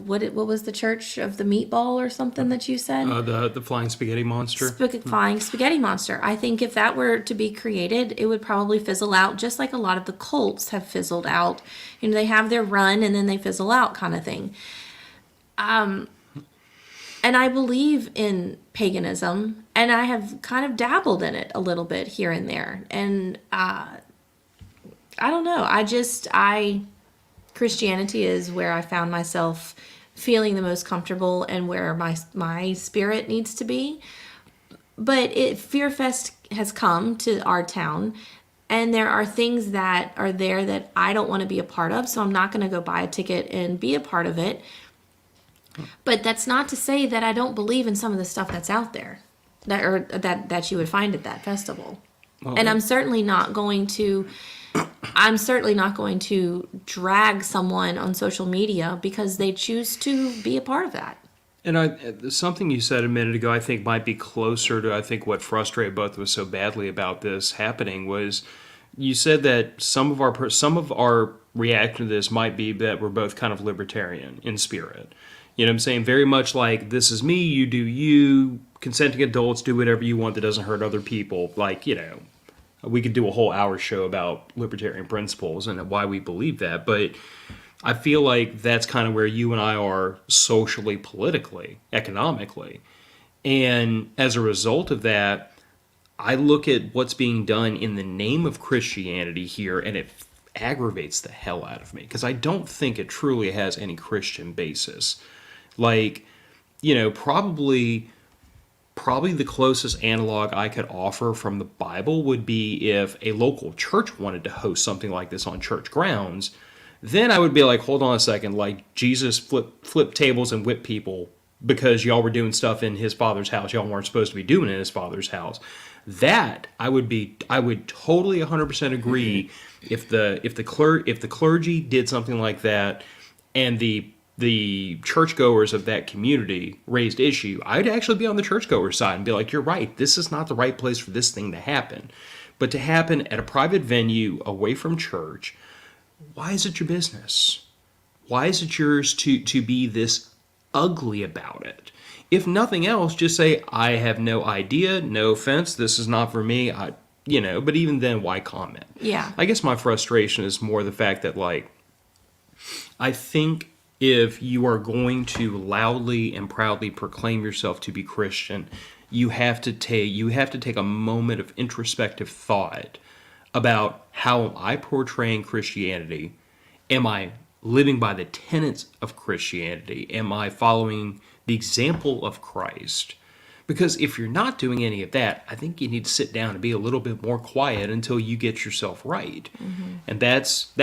What was the Church of the Meatball or something that you said? The flying spaghetti monster. Flying spaghetti monster. I think if that were to be created, it would probably fizzle out, just like a lot of the cults have fizzled out. They have their run and then they fizzle out, kind of thing. And I believe in paganism, and I have kind of dabbled in it a little bit here and there. And I don't know. Christianity is where I found myself feeling the most comfortable and where my spirit needs to be. But Fear Fest has come to our town, and there are things that are there that I don't want to be a part of, so I'm not going to go buy a ticket and be a part of it. But that's not to say that I don't believe in some of the stuff that's out there that you would find at that festival. Well, and I'm certainly not going to drag someone on social media because they choose to be a part of that. And something you said a minute ago, I think might be closer to, I think, what frustrated both of us so badly about this happening was you said that some of our reaction to this might be that we're both kind of libertarian in spirit. You know what I'm saying? Very much like, this is me, you do you, consenting adults do whatever you want that doesn't hurt other people. Like, we could do a whole hour show about libertarian principles and why we believe that. But I feel like that's kind of where you and I are socially, politically, economically. And as a result of that, I look at what's being done in the name of Christianity here, and it aggravates the hell out of me because I don't think it truly has any Christian basis. Like, probably the closest analog I could offer from the Bible would be if a local church wanted to host something like this on church grounds. Then I would be like, hold on a second, like Jesus flipped tables and whipped people because y'all were doing stuff in his father's house y'all weren't supposed to be doing in his father's house. That I would totally 100% agree if the clergy did something like that and the churchgoers of that community raised issue. I'd actually be on the churchgoer side and be like, you're right, this is not the right place for this thing to happen. But to happen at a private venue away from church, why is it your business? Why is it yours to be this ugly about it? If nothing else, just say, I have no idea, no offense, this is not for me, but even then, why comment? Yeah. I guess my frustration is more the fact that, like, I think if you are going to loudly and proudly proclaim yourself to be Christian, you have to take a moment of introspective thought about how am I portraying Christianity? Am I living by the tenets of Christianity? Am I following the example of Christ? Because if you're not doing any of that, I think you need to sit down and be a little bit more quiet until you get yourself right. Mm-hmm. And that's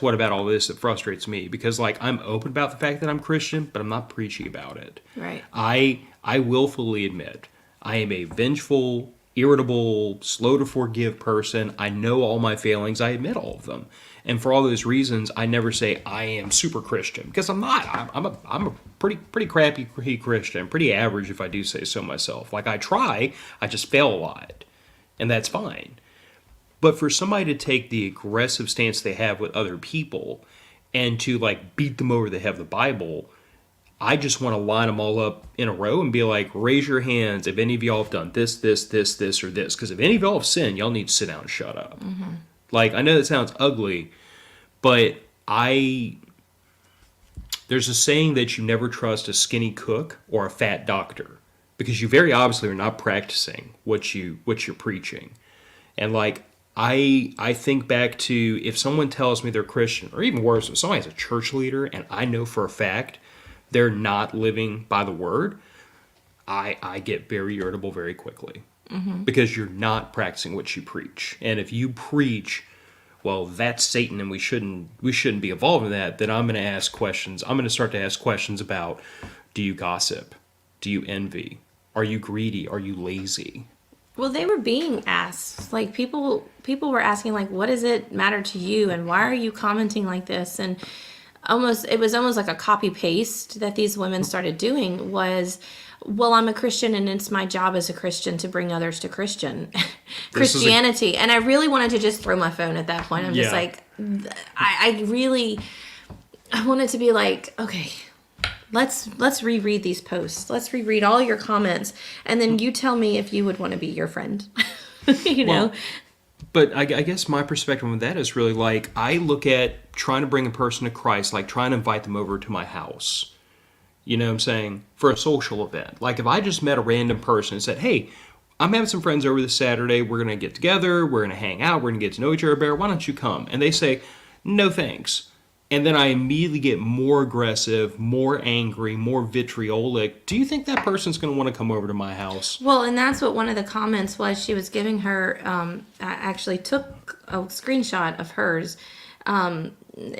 what about all this that frustrates me. Because, like, I'm open about the fact that I'm Christian, but I'm not preachy about it. Right. I willfully admit I am a vengeful, irritable, slow to forgive person. I know all my failings. I admit all of them. And for all those reasons, I never say I am super Christian, because I'm not. I'm a pretty crappy Christian, pretty average if I do say so myself. Like, I try, I just fail a lot, and that's fine. But for somebody to take the aggressive stance they have with other people and to like beat them over the head with the Bible, I just want to line them all up in a row and be like, raise your hands if any of y'all have done this, this, this, this, or this. Because if any of y'all have sinned, y'all need to sit down and shut up. Mm-hmm. Like, I know that sounds ugly, but there's a saying that you never trust a skinny cook or a fat doctor, because you very obviously are not practicing what you're preaching. And like, I think back to, if someone tells me they're Christian, or even worse, if somebody's a church leader and I know for a fact they're not living by the word, I get very irritable very quickly. Mm-hmm. Because you're not practicing what you preach. And if you preach, well, that's Satan and we shouldn't be involved in that, then I'm going to ask questions. I'm going to start to ask questions about, do you gossip? Do you envy? Are you greedy? Are you lazy? Well, they were being asked, like, people were asking, like, what does it matter to you, and why are you commenting like this? And it was almost like a copy paste that these women started doing was, well, I'm a Christian and it's my job as a Christian to bring others to Christianity. And I really wanted to just throw my phone at that point. I'm just like, I wanted to be like, okay, let's reread these posts. Let's reread all your comments. And then you tell me if you would want to be your friend, you know? But I guess my perspective on that is really like, I look at trying to bring a person to Christ, like trying to invite them over to my house. You know what I'm saying? For a social event. Like, if I just met a random person and said, hey, I'm having some friends over this Saturday. We're going to get together. We're going to hang out. We're going to get to know each other better. Why don't you come? And they say, no thanks. And then I immediately get more aggressive, more angry, more vitriolic. Do you think that person's going to want to come over to my house? Well, and that's what one of the comments was. She was giving her, I actually took a screenshot of hers.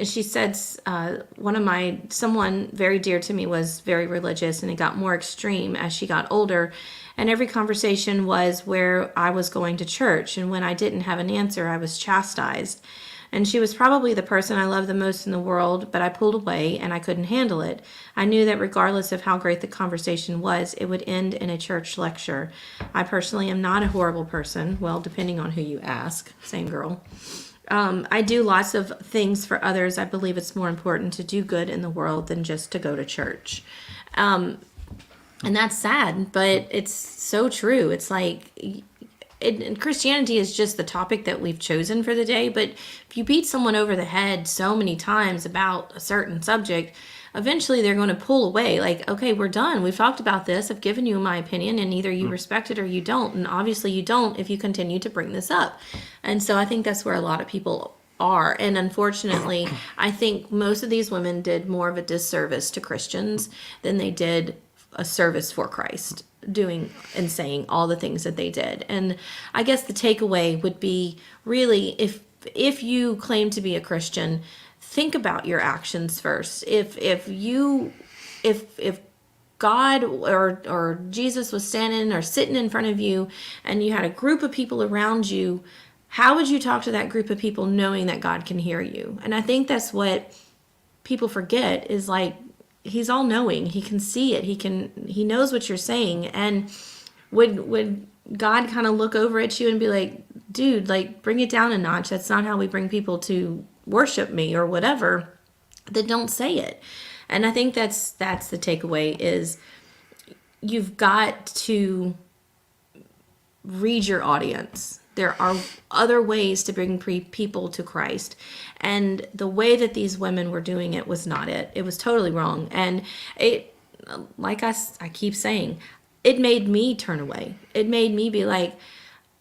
She said, someone very dear to me was very religious, and it got more extreme as she got older. And every conversation was where I was going to church. And when I didn't have an answer, I was chastised. And she was probably the person I loved the most in the world, but I pulled away and I couldn't handle it. I knew that regardless of how great the conversation was, it would end in a church lecture. I personally am not a horrible person. Well, depending on who you ask. Same girl. I do lots of things for others. I believe it's more important to do good in the world than just to go to church. And that's sad, but it's so true. It's like, and Christianity is just the topic that we've chosen for the day, but if you beat someone over the head so many times about a certain subject, eventually they're going to pull away. Like, okay, we're done. We've talked about this. I've given you my opinion, and either you respect it or you don't. And obviously you don't if you continue to bring this up. And so I think that's where a lot of people are. And unfortunately, I think most of these women did more of a disservice to Christians than they did a service for Christ, doing and saying all the things that they did. And I guess the takeaway would be, really, if you claim to be a Christian, think about your actions first. If God or Jesus was standing or sitting in front of you and you had a group of people around you, how would you talk to that group of people knowing that God can hear you? And I think that's what people forget, is like, he's all knowing. He can see it. He knows what you're saying. And would God kind of look over at you and be like, dude, like, bring it down a notch. That's not how we bring people to worship me or whatever. Then don't say it. And I think that's the takeaway, is you've got to read your audience. There are other ways to bring people to Christ. And the way that these women were doing it was not it. It was totally wrong. And it, like I keep saying, it made me turn away. It made me be like,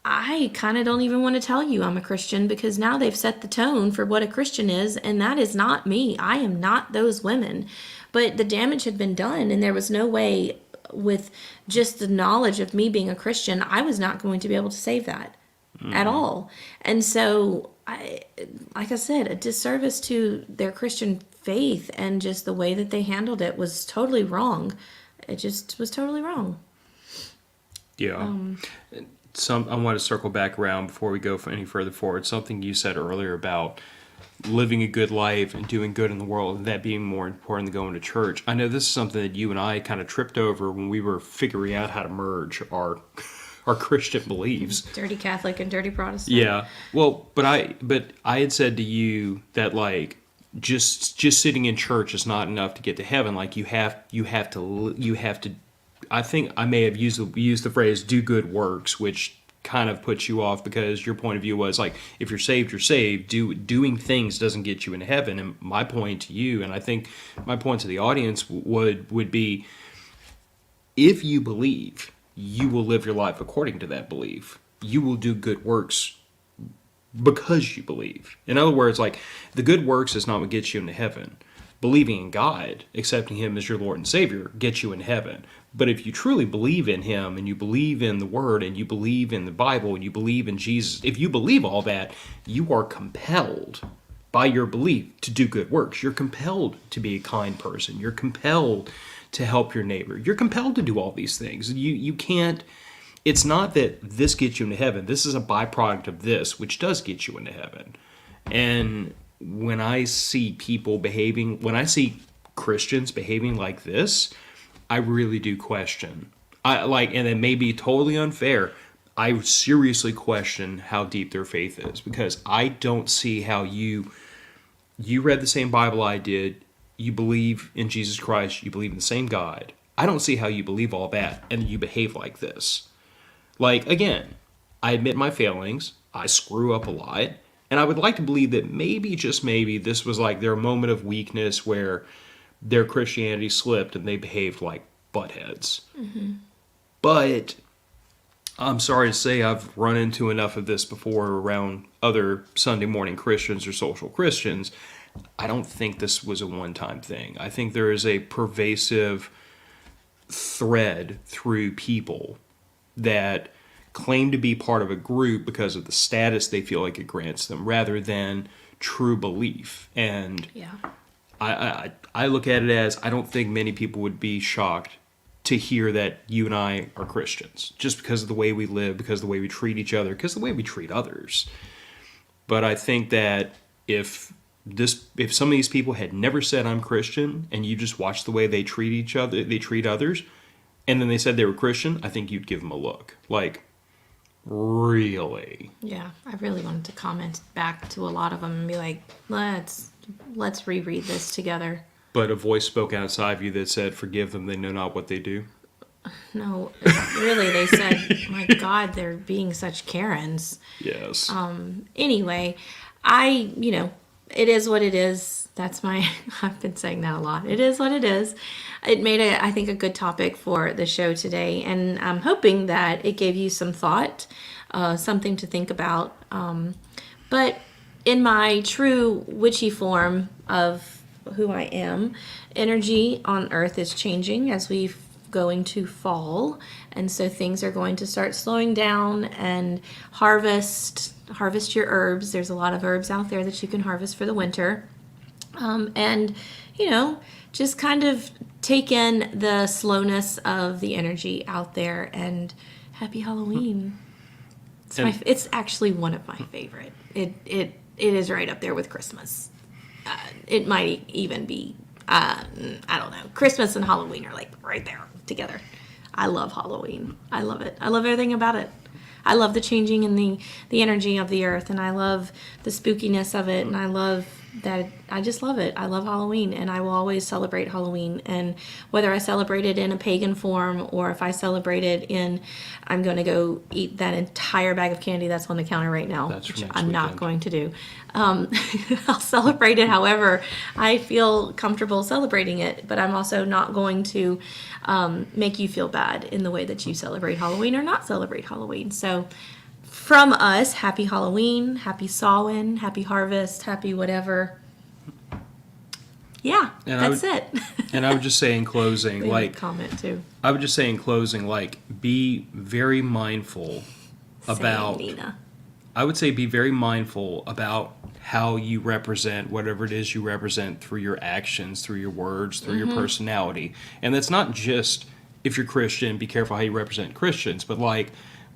I kind of don't even want to tell you I'm a Christian, because now they've set the tone for what a Christian is, and that is not me. I am not those women. But the damage had been done, and there was no way, with just the knowledge of me being a Christian, I was not going to be able to save that at all. And so, like I said, a disservice to their Christian faith, and just the way that they handled it was totally wrong. It just was totally wrong. Yeah. I want to circle back around before we go any further forward. Something you said earlier about living a good life and doing good in the world, and that being more important than going to church. I know this is something that you and I kind of tripped over when we were figuring out how to merge our our Christian beliefs. Dirty Catholic and dirty Protestant. Yeah. Well, but I had said to you that like just sitting in church is not enough to get to heaven. Like you have to. I think I may have used the phrase "do good works," which kind of puts you off because your point of view was like, if you're saved, you're saved. Doing things doesn't get you into heaven. And my point to you, and I think my point to the audience would be, if you believe, you will live your life according to that belief. You will do good works because you believe. In other words, like the good works is not what gets you into heaven. Believing in God, accepting Him as your Lord and Savior, gets you in heaven. But if you truly believe in Him and you believe in the Word and you believe in the Bible and you believe in Jesus, if you believe all that, you are compelled by your belief to do good works. You're compelled to be a kind person. You're compelled to help your neighbor. You're compelled to do all these things. You can't. It's not that this gets you into heaven. This is a byproduct of this, which does get you into heaven. And when I see when I see Christians behaving like this, I really do question. And it may be totally unfair. I seriously question how deep their faith is, because I don't see how you read the same Bible I did. You believe in Jesus Christ. You believe in the same God. I don't see how you believe all that and you behave like this. Like, again, I admit my failings. I screw up a lot. And I would like to believe that maybe, just maybe, this was like their moment of weakness where their Christianity slipped and they behaved like buttheads. Mm-hmm. But I'm sorry to say I've run into enough of this before around other Sunday morning Christians or social Christians. I don't think this was a one-time thing. I think there is a pervasive thread through people that claim to be part of a group because of the status they feel like it grants them, rather than true belief. And yeah. I look at it as, I don't think many people would be shocked to hear that you and I are Christians, just because of the way we live, because of the way we treat each other, because of the way we treat others. But I think that if some of these people had never said I'm Christian, and you just watch the way they treat each other, they treat others, and then they said they were Christian, I think you'd give them a look. Like, really? Yeah, I really wanted to comment back to a lot of them and be like, let's reread this together. But a voice spoke outside of you that said, forgive them, they know not what they do. No, really, they said, my God, they're being such Karens. Yes. Anyway, it is what it is. I've been saying that a lot. It is what it is. It made I think, a good topic for the show today. And I'm hoping that it gave you some thought, something to think about. But in my true witchy form of who I am, energy on Earth is changing as we go into fall. And so things are going to start slowing down, and harvest your herbs. There's a lot of herbs out there that you can harvest for the winter. And, just kind of take in the slowness of the energy out there. And happy Halloween. It's actually one of my favorite. It is right up there with Christmas. It might even be, I don't know. Christmas and Halloween are like right there together. I love Halloween. I love it. I love everything about it. I love the changing and the energy of the earth, and I love the spookiness of it, and I love that. I just love it. I love Halloween, and I will always celebrate Halloween. And whether I celebrate it in a pagan form or if I celebrate it in, I'm going to go eat that entire bag of candy that's on the counter right now, which I'm not going to do. I'll celebrate it however I feel comfortable celebrating it, but I'm also not going to make you feel bad in the way that you celebrate Halloween or not celebrate Halloween. So from us, happy Halloween, happy Samhain, happy harvest, happy whatever. Yeah, that's it. And I would just say in closing, comment too. I would just say in closing, be very mindful about. Nina. I would say be very mindful about how you represent whatever it is you represent through your actions, through your words, through your personality. And that's not just, if you're Christian, be careful how you represent Christians, but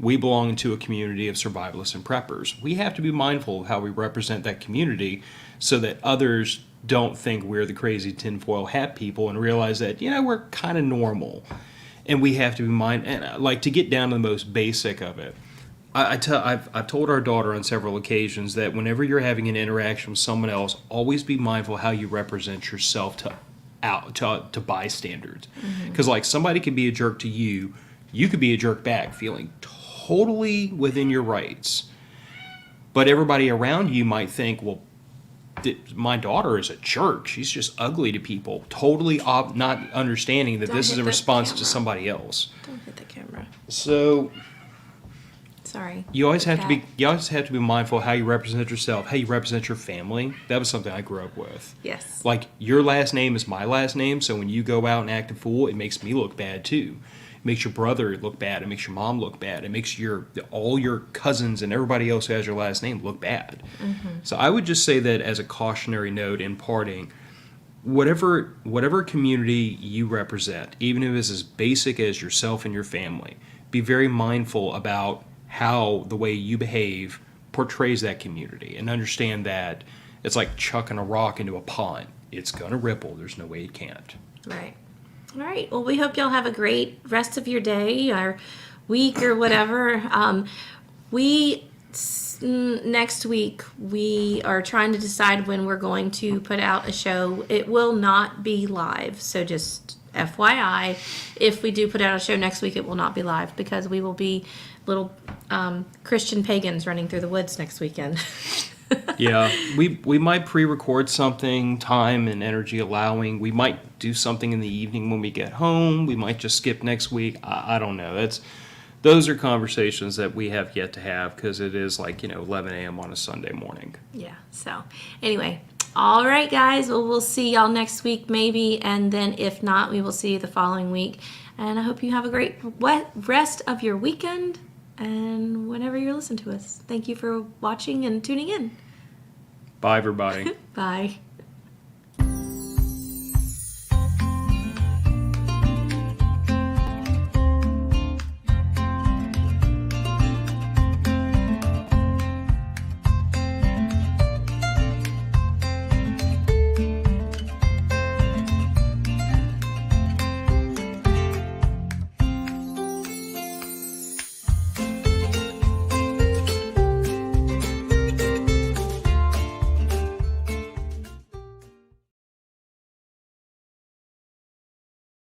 we belong to a community of survivalists and preppers. We have to be mindful of how we represent that community so that others don't think we're the crazy tinfoil hat people and realize that, we're kind of normal. And we have to be and to get down to the most basic of it. I've told our daughter on several occasions that whenever you're having an interaction with someone else, always be mindful how you represent yourself to bystanders. Because somebody could be a jerk to you, you could be a jerk back, feeling totally within your rights. But everybody around you might think, well, my daughter is a jerk. She's just ugly to people, totally not understanding that this is a response to somebody else. Don't hit the camera. So. Sorry. You always have to be mindful of how you represent yourself, how you represent your family. That was something I grew up with. Yes. Your last name is my last name, so when you go out and act a fool, it makes me look bad too. It makes your brother look bad. It makes your mom look bad. It makes all your cousins and everybody else who has your last name look bad. So I would just say that as a cautionary note in parting, whatever community you represent, even if it's as basic as yourself and your family, be very mindful about how the way you behave portrays that community, and understand that it's like chucking a rock into a pond. It's going to ripple. There's no way it can't. Right. All right. Well, we hope y'all have a great rest of your day or week or whatever. Next week, we are trying to decide when we're going to put out a show. It will not be live, so just FYI, if we do put out a show next week, it will not be live because we will be little Christian pagans running through the woods next weekend. Yeah, we might pre-record something, time and energy allowing. We might do something in the evening when we get home. We might just skip next week. I don't know. Those are conversations that we have yet to have because it is 11 a.m. on a Sunday morning. Yeah. So anyway, all right, guys. Well, we'll see y'all next week maybe, and then if not, we will see you the following week. And I hope you have a great rest of your weekend and whenever you're listening to us. Thank you for watching and tuning in. Bye, everybody. Bye.